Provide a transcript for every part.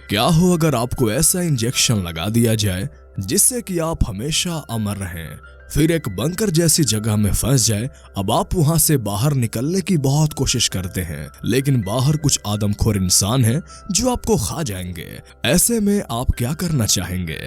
क्या हो अगर आपको ऐसा इंजेक्शन लगा दिया जाए जिससे कि आप हमेशा अमर रहें, फिर एक बंकर जैसी जगह में फंस जाए। अब आप वहां से बाहर निकलने की बहुत कोशिश करते हैं, लेकिन बाहर कुछ आदमखोर इंसान हैं जो आपको खा जाएंगे। ऐसे में आप क्या करना चाहेंगे?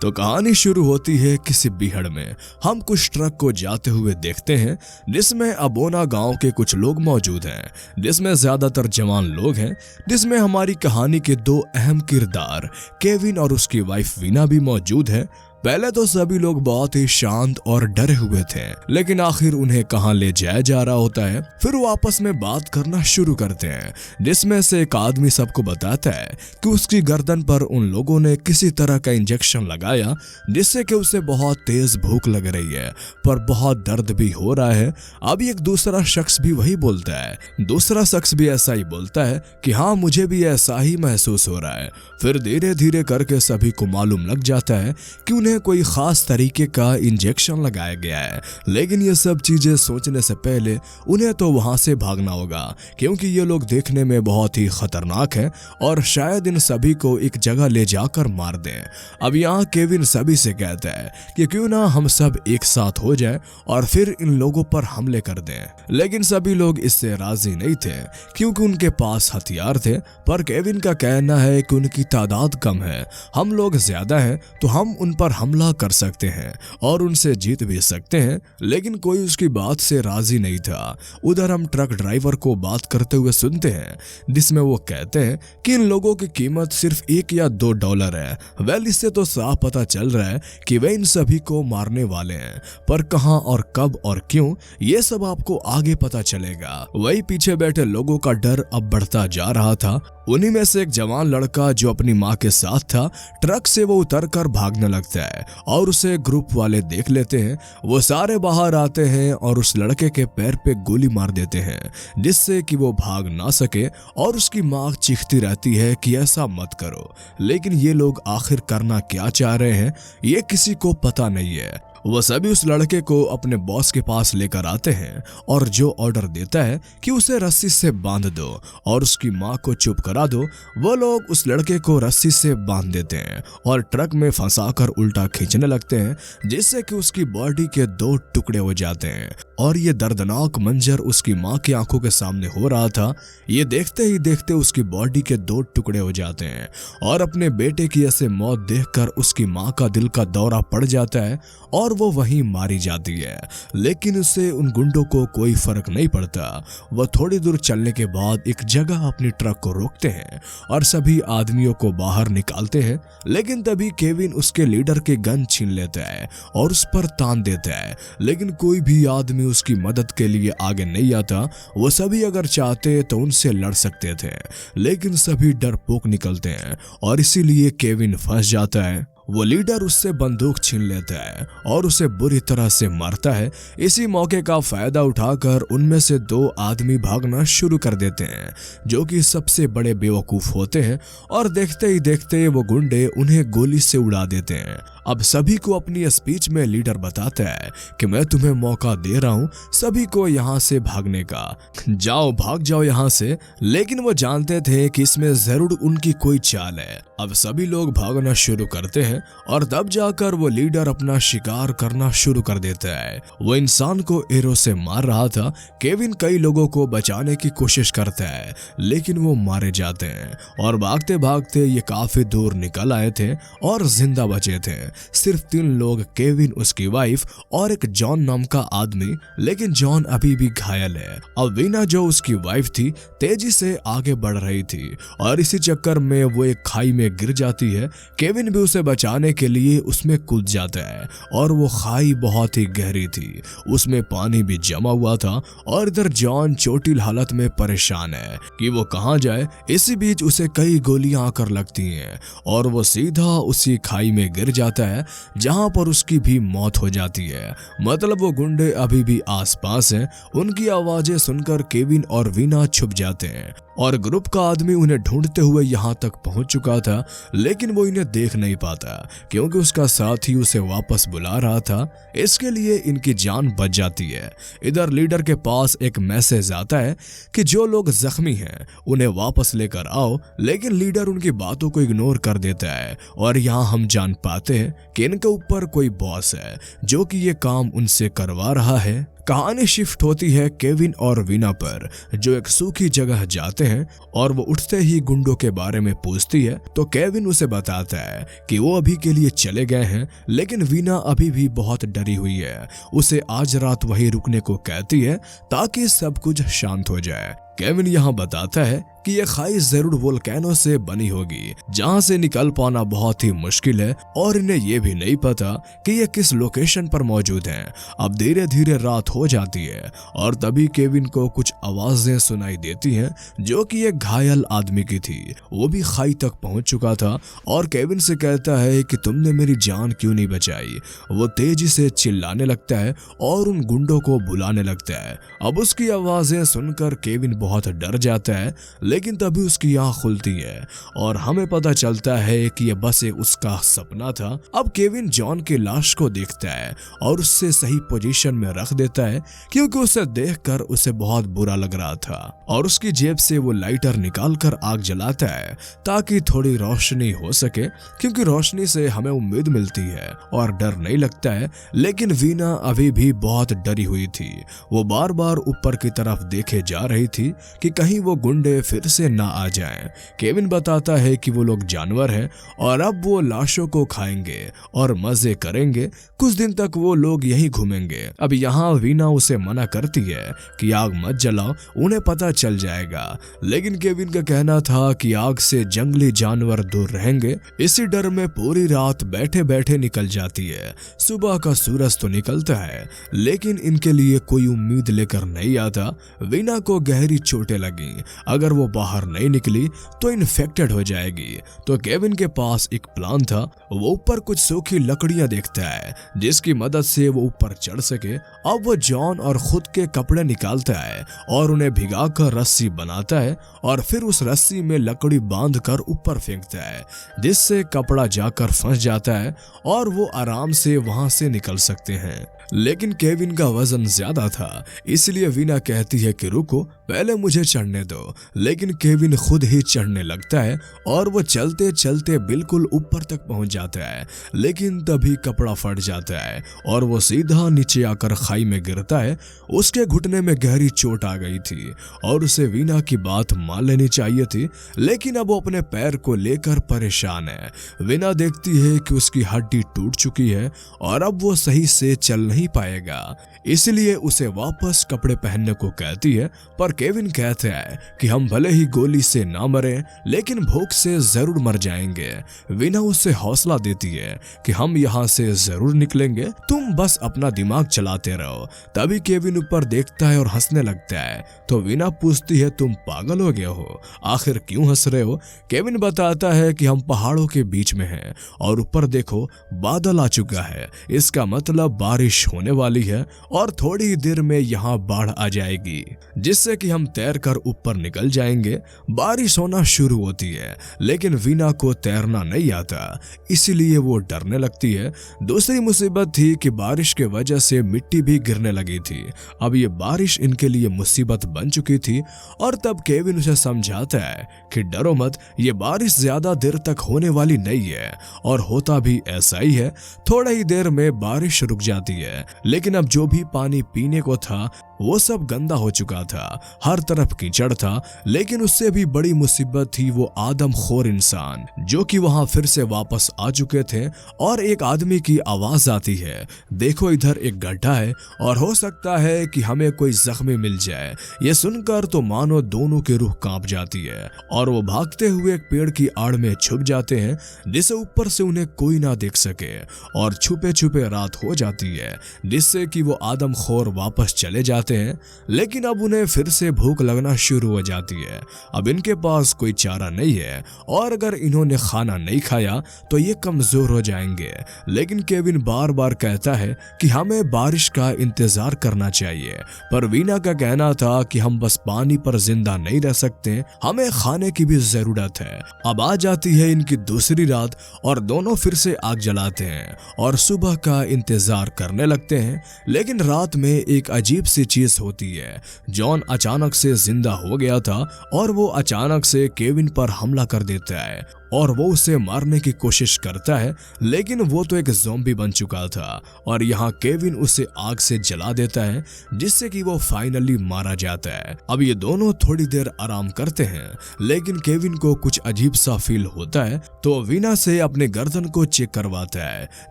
तो कहानी शुरू होती है किसी बीहड़ में। हम कुछ ट्रक को जाते हुए देखते हैं जिसमें अबोना गांव के कुछ लोग मौजूद हैं, जिसमें ज्यादातर जवान लोग हैं, जिसमें हमारी कहानी के दो अहम किरदार केविन और उसकी वाइफ वीना भी मौजूद है। पहले तो सभी लोग बहुत ही शांत और डरे हुए थे, लेकिन आखिर उन्हें कहां ले जाया जा रहा होता है। फिर वो आपस में बात करना शुरू करते हैं, जिसमें से एक आदमी सबको बताता है कि उसकी गर्दन पर उन लोगों ने किसी तरह का इंजेक्शन लगाया जिससे कि उसे बहुत तेज भूख लग रही है, पर बहुत दर्द भी हो रहा है। अब एक दूसरा शख्स भी वही बोलता है, दूसरा शख्स भी ऐसा ही बोलता है कि हाँ, मुझे भी ऐसा ही महसूस हो रहा है। फिर धीरे धीरे करके सभी को मालूम लग जाता है कि उन्हें कोई खास तरीके का इंजेक्शन लगाया गया है, लेकिन ये सब चीजें सोचने से पहले उन्हें तो वहां से भागना होगा, क्योंकि ये लोग देखने में बहुत ही खतरनाक हैं और शायद इन सभी को एक जगह ले जाकर मार दें। अब यहाँ केविन सभी से कहता है कि क्यों ना हम सब एक साथ हो जाए और फिर इन लोगों पर हमले कर दें, लेकिन सभी लोग इससे राजी नहीं थे क्योंकि उनके पास हथियार थे। पर केविन का कहना है कि उनकी तादाद कम है, हम लोग ज्यादा हैं तो हम उन पर हमला कर सकते हैं और उनसे जीत भी सकते हैं, लेकिन कोई उसकी बात से राजी नहीं था। उधर हम ट्रक ड्राइवर को बात करते हुए सुनते हैं, जिसमें वो कहते हैं कि इन लोगों की कीमत सिर्फ $1 या $2 है। वेल, इससे तो साफ पता चल रहा है कि वे इन सभी को मारने वाले हैं, पर कहां और कब और क्यों, ये सब आपको आगे पता चलेगा। वही पीछे बैठे लोगों का डर अब बढ़ता जा रहा था। उन्हीं में से एक जवान लड़का जो अपनी माँ के साथ था, ट्रक से वो उतरकर भागने लगता है और उसे ग्रुप वाले देख लेते हैं। वो सारे बाहर आते हैं और उस लड़के के पैर पे गोली मार देते हैं, जिससे कि वो भाग ना सके और उसकी माँ चीखती रहती है कि ऐसा मत करो। लेकिन ये लोग आखिर करना क्या चाह रहे हैं ये किसी को पता नहीं है। वो सभी उस लड़के को अपने बॉस के पास लेकर आते हैं और जो ऑर्डर देता है कि उसे रस्सी से बांध दो और उसकी माँ को चुप करा दो, वो लोग उस लड़के को रस्सी से बांध देते हैं और ट्रक में फंसाकर उल्टा खींचने लगते हैं, जिससे कि उसकी बॉडी के 2 टुकड़े हो जाते हैं। और ये दर्दनाक मंजर उसकी माँ की आंखों के सामने हो रहा था। ये देखते ही देखते उसकी बॉडी के 2 टुकड़े हो जाते हैं और अपने बेटे की ऐसे मौत देखकर उसकी माँ का दिल का दौरा पड़ जाता है और वो वहीं मारी जाती है। लेकिन उससे उन गुंडों को कोई फर्क नहीं पड़ता। वह थोड़ी दूर चलने के बाद एक जगह अपनी ट्रक को रोकते हैं और सभी आदमियों को बाहर निकालते हैं, लेकिन तभी केविन उसके लीडर के गन छीन लेता है और उस पर तान देता है। लेकिन कोई भी आदमी उसकी मदद के लिए आगे नहीं आता। वो सभी अगर चाहते तो उनसे लड़ सकते थे, लेकिन सभी डरपोक निकलते हैं और इसीलिए केविन फंस जाता है। वो लीडर उससे बंदूक छीन लेता है और उसे बुरी तरह से मारता है। इसी मौके का फायदा उठाकर उनमें से 2 आदमी भागना शुरू कर देते हैं, जो कि सबसे बड़े बेवकूफ होते हैं, और देखते ही देखते वो गुंडे उन्हें गोली से उड़ा देते हैं। अब सभी को अपनी स्पीच में लीडर बताता है कि मैं तुम्हें मौका दे रहा हूं सभी को यहाँ से भागने का, जाओ भाग जाओ यहाँ से। लेकिन वो जानते थे कि इसमें जरूर उनकी कोई चाल है। अब सभी लोग भागना शुरू करते हैं और तब जाकर वो लीडर अपना शिकार करना शुरू कर देता है। वो इंसान को एरो से मार रहा था। केविन कई लोगों को बचाने की कोशिश करता है, लेकिन वो मारे जाते हैं और भागते भागते ये काफी दूर निकल आए थे और जिंदा बचे थे सिर्फ 3 लोग, केविन, उसकी वाइफ और एक जॉन नाम का आदमी। लेकिन जॉन अभी भी घायल है। अब वीना जो उसकी वाइफ थी तेजी से आगे बढ़ रही थी और इसी चक्कर में वो एक खाई में गिर जाती है। केविन भी उसे बचाने के लिए उसमें कूद जाता है और वो खाई बहुत ही गहरी थी, उसमें पानी भी जमा हुआ था और इधर जॉन चोटिल हालत में परेशान है कि वो कहां जाए। इसी बीच उसे कई गोलियां आकर लगती हैं और वो सीधा उसी खाई में गिर जाता है जहां पर उसकी भी मौत हो जाती है। मतलब वो गुंडे अभी भी आसपास हैं। उनकी आवाजें सुनकर केविन और वीना छुप जाते हैं और ग्रुप का आदमी उन्हें ढूंढते हुए यहाँ तक पहुंच चुका था, लेकिन वो इन्हें देख नहीं पाता क्योंकि उसका साथी उसे वापस बुला रहा था। इसके लिए इनकी जान बच जाती है। इधर लीडर के पास एक मैसेज आता है कि जो लोग जख्मी हैं उन्हें वापस लेकर आओ, लेकिन लीडर उनकी बातों को इग्नोर कर देता है और यहाँ हम जान पाते हैं कि इनके ऊपर कोई बॉस है जो कि ये काम उनसे करवा रहा है। कहानी शिफ्ट होती है केविन और वीना पर, जो एक सूखी जगह जाते हैं और वो उठते ही गुंडों के बारे में पूछती है तो केविन उसे बताता है कि वो अभी के लिए चले गए हैं, लेकिन वीना अभी भी बहुत डरी हुई है। उसे आज रात वहीं रुकने को कहती है ताकि सब कुछ शांत हो जाए। केविन यहाँ बताता है कि यह खाई जरूर वोल्केनो से बनी होगी, जहाँ से निकल पाना बहुत ही मुश्किल है और इन्हें यह भी नहीं पता कि ये किस लोकेशन पर मौजूद हैं। अब धीरे धीरे रात हो जाती है और तभी केविन को कुछ आवाजें सुनाई देती हैं जो कि एक घायल आदमी की थी। वो भी खाई तक पहुंच चुका था और केविन से कहता है कि तुमने मेरी जान क्यों नहीं बचाई। वो तेजी से चिल्लाने लगता है और उन गुंडों को बुलाने लगता है। अब उसकी आवाजें सुनकर केविन बहुत डर जाता है, लेकिन तभी उसकी आंख खुलती है और हमें पता चलता है कि यह बस एक उसका सपना था। अब केविन जॉन की लाश को देखता है और उससे सही पोजीशन में रख देता है, क्योंकि उसे देखकर उसे बहुत बुरा लग रहा था और उसकी जेब से वो लाइटर निकालकर आग जलाता है ताकि थोड़ी रोशनी हो सके, क्योंकि रोशनी से हमें उम्मीद मिलती है और डर नहीं लगता है। लेकिन वीना अभी भी बहुत डरी हुई थी। वो बार बार ऊपर की तरफ देखे जा रही थी कि कहीं वो गुंडे फिर से ना आ जाएं। केविन बताता है कि वो लोग जानवर हैं और अब वो लाशों को खाएंगे और मजे करेंगे। कुछ दिन तक वो लोग यहीं घूमेंगे। अब यहाँ वीना उसे मना करती है कि आग मत जलाओ, उन्हें पता चल जाएगा। लेकिन केविन का कहना था कि आग से जंगली जानवर दूर रहेंगे। इसी डर में पूरी रात बैठे बैठे निकल जाती है। सुबह का सूरज तो निकलता है, लेकिन इनके लिए कोई उम्मीद लेकर नहीं आता। वीना को गहरी चोटें लगी। अगर वो बाहर नहीं निकली तो इन्फेक्टेड हो जाएगी। तो केविन के पास एक प्लान था। वो ऊपर कुछ सूखी लकड़ियां देखता है जिसकी मदद से वो ऊपर चढ़ सके। अब वो जॉन और खुद के कपड़े निकालता है और उन्हें भिगाकर रस्सी बनाता है और फिर उस रस्सी में लकड़ी बांधकर ऊपर फेंकता है, जिससे कपड़ा जाकर फंस जाता है और वो आराम से वहां से निकल सकते हैं। लेकिन केविन का वजन ज्यादा था, इसलिए वीना कहती है कि रुको, पहले मुझे चढ़ने दो। लेकिन केविन खुद ही चढ़ने लगता है और वो चलते चलते बिल्कुल ऊपर तक पहुंच जाता है। लेकिन तभी कपड़ा फट जाता है और वो सीधा नीचे आकर खाई में गिरता है। उसके घुटने में गहरी चोट आ गई थी और उसे वीना की बात मान लेनी चाहिए थी, लेकिन अब वो अपने पैर को लेकर परेशान है। वीना देखती है कि उसकी हड्डी टूट चुकी है और अब वो सही से चल नहीं पाएगा, इसलिए उसे वापस कपड़े पहनने को कहती है। पर केविन कहता है कि हम भले ही गोली से ना मरे, लेकिन भूख से जरूर मर जाएंगे। वीना उससे हौसला देती है कि हम यहाँ से जरूर निकलेंगे, तुम बस अपना दिमाग चलाते रहो। तभी केविन ऊपर देखता है और हंसने लगता है। तो वीना पूछती है, तुम पागल हो गए हो, आखिर क्यों हंस रहे हो? केविन बताता है कि हम पहाड़ों के बीच में हैं और ऊपर देखो बादल आ चुका है, इसका मतलब बारिश होने वाली है और थोड़ी ही देर में यहाँ बाढ़ आ जाएगी, जिससे कि हम तैरकर ऊपर निकल जाएंगे। बारिश होना शुरू होती है, लेकिन वीना को तैरना नहीं आता, इसीलिए वो डरने लगती है। दूसरी मुसीबत थी कि बारिश के वजह से मिट्टी भी गिरने लगी थी। अब ये बारिश इनके लिए मुसीबत बन चुकी थी और तब केविन उसे समझाता है कि डरो मत, ये बारिश ज्यादा देर तक होने वाली नहीं है और होता भी ऐसा ही है। थोड़ा ही देर में बारिश रुक जाती है, लेकिन अब जो भी पानी पीने को था वो सब गंदा हो चुका था, हर तरफ कीचड़ था। लेकिन उससे भी बड़ी मुसीबत थी वो आदमखोर इंसान जो कि वहां फिर से वापस आ चुके थे और एक आदमी की आवाज आती है, देखो इधर एक गड्ढा है और हो सकता है कि हमें कोई जख्मी मिल जाए। ये सुनकर तो मानो दोनों की रूह कांप जाती है और वो भागते हुए एक पेड़ की आड़ में छुप जाते हैं, जिसे ऊपर से उन्हें कोई ना देख सके और छुपे छुपे रात हो जाती है, जिससे कि वो आदमखोर वापस चले जाते जाते हैं, लेकिन अब उन्हें फिर से भूख लगना शुरू हो जाती है। अब इनके पास कोई चारा नहीं है और अगर इन्होंने खाना नहीं खाया तो ये कमजोर हो जाएंगे। लेकिन केविन बार बार कहता है कि हमें बारिश का इंतजार करना चाहिए, पर वीना का कहना था कि हम बस पानी पर जिंदा नहीं रह सकते, हमें खाने की भी जरूरत है। अब आ जाती है इनकी दूसरी रात और दोनों फिर से आग जलाते हैं और सुबह का इंतजार करने लगते हैं। लेकिन रात में एक अजीब सी चीज होती है। जॉन अचानक से जिंदा हो गया था और वो अचानक से केविन पर हमला कर देता है और वो उसे मारने की कोशिश करता है, लेकिन वो तो एक ज़ॉम्बी बन चुका था और यहाँ केविन उसे आग से जला देता है, जिससे कि वो फाइनली मारा जाता है। अब ये दोनों थोड़ी देर आराम करते हैं, लेकिन केविन को कुछ अजीब सा फील होता है, तो वीना से अपने गर्दन को चेक करवाता है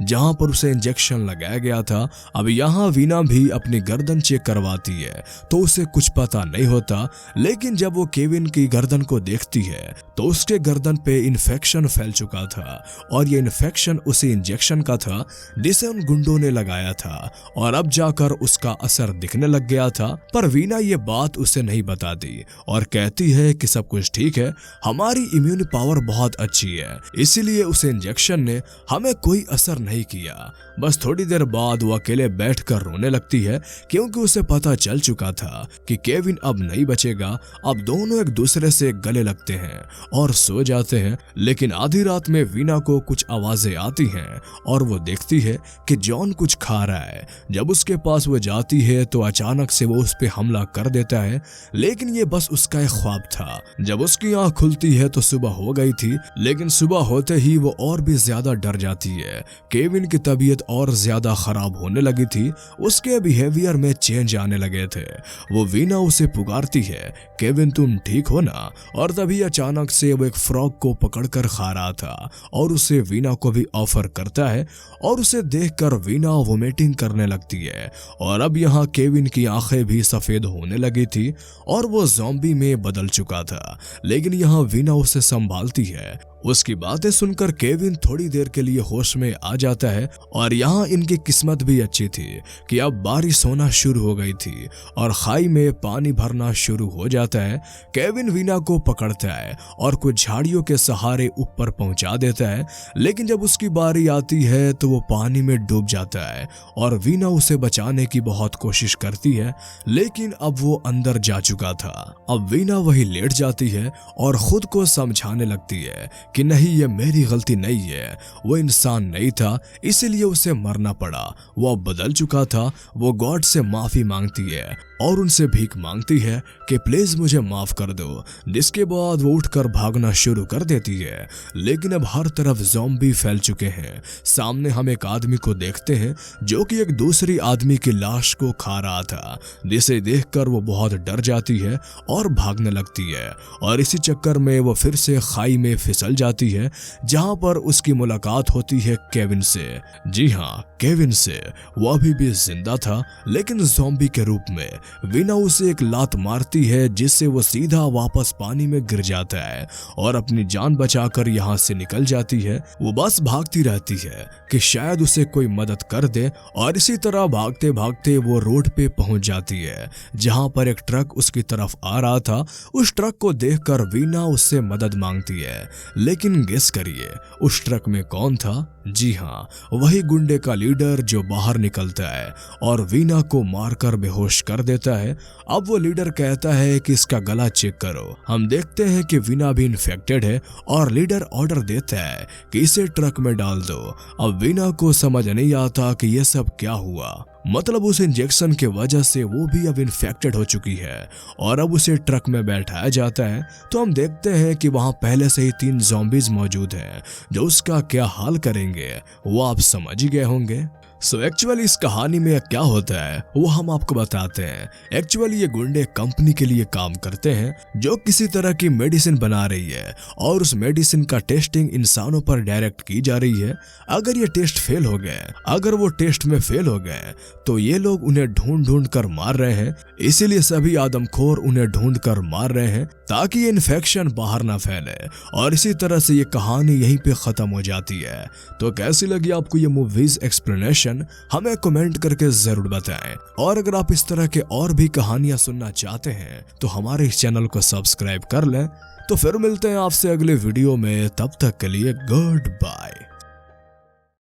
जहाँ पर उसे इंजेक्शन लगाया गया था। अब यहाँ वीना भी अपनी गर्दन चेक करवाती है तो उसे कुछ पता नहीं होता, लेकिन जब वो केविन की गर्दन को देखती है तो उसके गर्दन पे इन्फेक्शन फैल चुका था और ये इन्फेक्शन उसी इंजेक्शन का था जिसे उन गुंडों ने लगाया था और अब जाकर उसका असर दिखने लग गया था। पर वीना ये बात उसे नहीं बताती और कहती है कि सब कुछ ठीक है, हमारी इम्यून पावर बहुत अच्छी है, इसीलिए उस इंजेक्शन ने हमें कोई असर नहीं किया। बस थोड़ी देर बाद वो अकेले बैठकर रोने लगती है क्योंकि उसे पता चल चुका था कि केविन अब नहीं बचेगा। अब दोनों एक दूसरे से गले लगते हैं और सो जाते हैं। लेकिन आधी रात में वीना को कुछ आवाजें आती हैं और वो देखती है कि जॉन कुछ खा रहा है। जब उसके पास वो जाती है तो अचानक से वो उस पे हमला कर देता है, लेकिन ये बस उसका एक ख्वाब था। जब उसकी आंख खुलती है तो सुबह हो गई थी, लेकिन सुबह होते ही वो और भी ज्यादा डर जाती है। केविन की तबीयत और ज्यादा खराब होने लगी थी, उसके बिहेवियर में चेंज आने लगे थे। वो वीना उसे पुकारती है, केविन तुम ठीक हो ना? और तभी अचानक से वो एक फ्रॉग को पकड़कर खा रहा था और उसे वीना को भी ऑफर करता है और उसे देखकर वीना वोमिटिंग करने लगती है। और अब यहाँ केविन की आंखें भी सफेद होने लगी थी और वो ज़ॉम्बी में बदल चुका था, लेकिन यहाँ वीना उसे संभालती है। उसकी बातें सुनकर केविन थोड़ी देर के लिए होश में आ जाता है और यहाँ इनकी किस्मत भी अच्छी थी कि अब बारिश होना शुरू हो गई थी और खाई में पानी भरना शुरू हो जाता है। केविन वीना को पकड़ता है और कुछ झाड़ियों के सहारे ऊपर पहुंचा देता है, लेकिन जब उसकी बारी आती है तो वो पानी में डूब जाता है और वीना उसे बचाने की बहुत कोशिश करती है, लेकिन अब वो अंदर जा चुका था। अब वीना वही लेट जाती है और खुद को समझाने लगती है कि नहीं, ये मेरी गलती नहीं है, वो इंसान नहीं था इसीलिए उसे मरना पड़ा, वो अब बदल चुका था। वो गॉड से माफी मांगती है और उनसे भीख मांगती है कि प्लीज मुझे माफ कर दो, जिसके बाद वो उठकर भागना शुरू कर देती है। लेकिन अब हर तरफ ज़ॉम्बी फैल चुके हैं। सामने हम एक आदमी को देखते हैं जो कि एक दूसरी आदमी की लाश को खा रहा था, जिसे देखकर वो बहुत डर जाती है और भागने लगती है और इसी चक्कर में वो फिर से खाई में फिसल जाती है, जहां पर उसकी मुलाकात होती है केविन से। जी हाँ, केविन से। वो अभी भी जिंदा था, लेकिन ज़ॉम्बी के रूप में। वीना उसे एक लात मारती है जिससे वो सीधा वापस पानी में गिर जाता है और अपनी जान बचाकर यहाँ से निकल जाती है। वो बस भागती रहती है कि शायद उसे कोई मदद कर दे और इसी तरह भागते भागते वो रोड पे पहुंच जाती है जहां पर एक ट्रक उसकी तरफ आ रहा था। उस ट्रक को देखकर वीना उससे मदद मांगती है, लेकिन गेस करिए उस ट्रक में कौन था? जी हाँ, वही गुंडे का लीडर जो बाहर निकलता है और वीना को मारकर बेहोश कर देता है। अब वो लीडर कहता है कि इसका गला चेक करो। हम देखते हैं कि वीना भी इन्फेक्टेड है और लीडर ऑर्डर देता है कि इसे ट्रक में डाल दो। अब वीना को समझ नहीं आता कि ये सब क्या हुआ, मतलब उस इंजेक्शन के वजह से वो भी अब इन्फेक्टेड हो चुकी है और अब उसे ट्रक में बैठाया जाता है। तो हम देखते हैं कि वहां पहले से ही 3 ज़ॉम्बीज मौजूद हैं जो उसका क्या हाल करेंगे वो आप समझ ही गए होंगे। सो एक्चुअली इस कहानी में क्या होता है वो हम आपको बताते हैं। एक्चुअली ये गुंडे कंपनी के लिए काम करते हैं जो किसी तरह की मेडिसिन बना रही है और उस मेडिसिन का टेस्टिंग इंसानों पर डायरेक्ट की जा रही है। अगर ये टेस्ट फेल हो गए, अगर वो टेस्ट में फेल हो गए तो ये लोग उन्हें ढूंढ ढूंढ कर मार रहे हैं। इसीलिए सभी आदमखोर उन्हें ढूंढ कर मार रहे हैं ताकि ये इन्फेक्शन बाहर ना फैले। और इसी तरह से ये कहानी यहीं पे खत्म हो जाती है। तो कैसी लगी आपको ये मूवीज एक्सप्लेनेशन? सॉल्यूशन हमें कमेंट करके जरूर बताएं। और अगर आप इस तरह के और भी कहानियां सुनना चाहते हैं तो हमारे इस चैनल को सब्सक्राइब कर लें। तो फिर मिलते हैं आपसे अगले वीडियो में, तब तक के लिए गुड बाय।